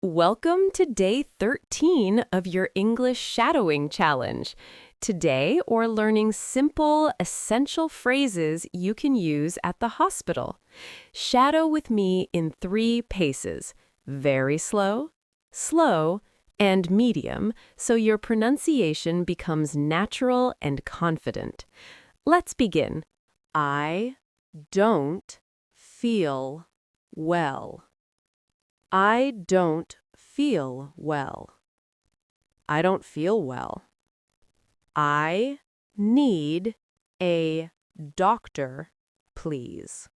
Welcome to day 13 of your English shadowing challenge. Today, we're learning simple, essential phrases you can use at the hospital. Shadow with me in 3 paces: very slow, slow, and medium, so your pronunciation becomes natural and confident. Let's begin. I don't feel well. I don't feel well. I don't feel well. I need a doctor, please.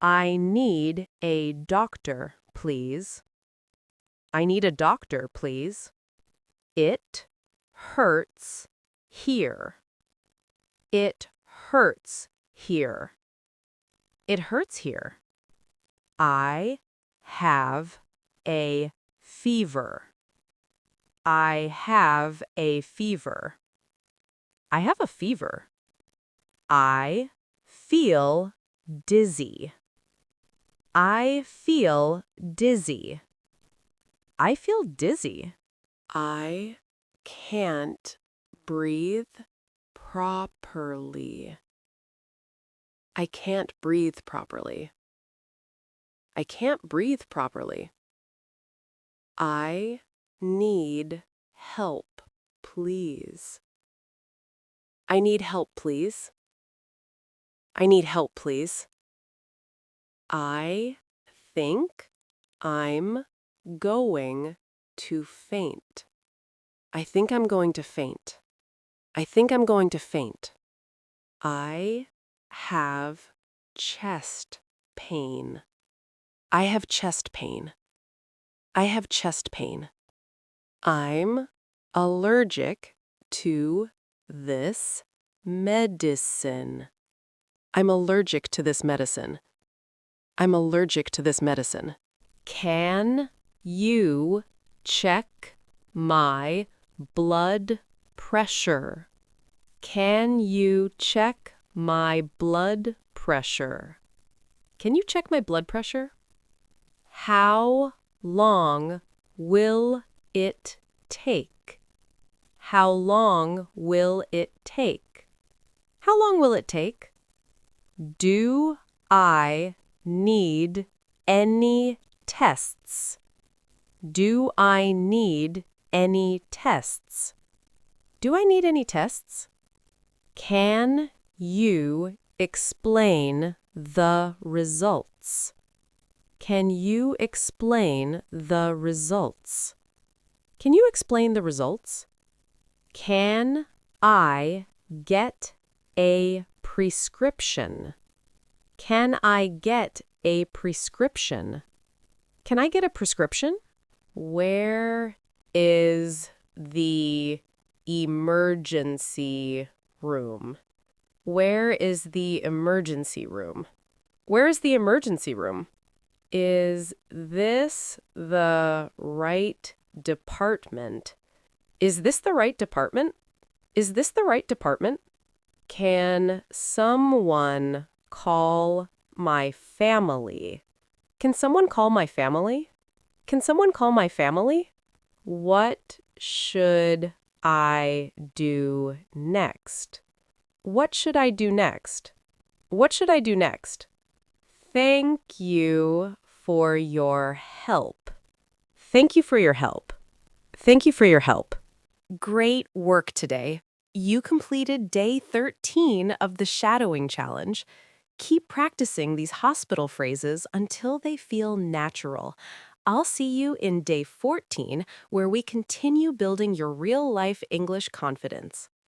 I need a doctor, please. I need a doctor, please. It hurts here. It hurts here. It hurts here. I have a fever. I have a fever. I have a fever. I feel dizzy. I feel dizzy. I feel dizzy. I can't breathe properly. I can't breathe properly. I can't breathe properly. I need help, please. I need help, please. I need help, please. I think I'm going to faint. I think I'm going to faint. I think I'm going to faint. I have chest pain. I have chest pain. I have chest pain. I'm allergic to this medicine. I'm allergic to this medicine. I'm allergic to this medicine. Can you check my blood pressure? Can you check my blood pressure? Can you check my blood pressure? How long will it take? How long will it take? How long will it take? Do I need any tests? Do I need any tests? Do I need any tests? Can you explain the results? Can you explain the results? Can you explain the results? Can I get a prescription? Can I get a prescription? Can I get a prescription? Where is the emergency room? Where is the emergency room? Where is the emergency room? Is this the right department? Is this the right department? Is this the right department? Can someone call my family? Can someone call my family? Can someone call my family? What should I do next? What should I do next? What should I do next? Thank you for your help. Thank you for your help. Thank you for your help. Great work today. You completed day 13 of the shadowing challenge. Keep practicing these hospital phrases until they feel natural. I'll see you in day 14, where we continue building your real-life English confidence.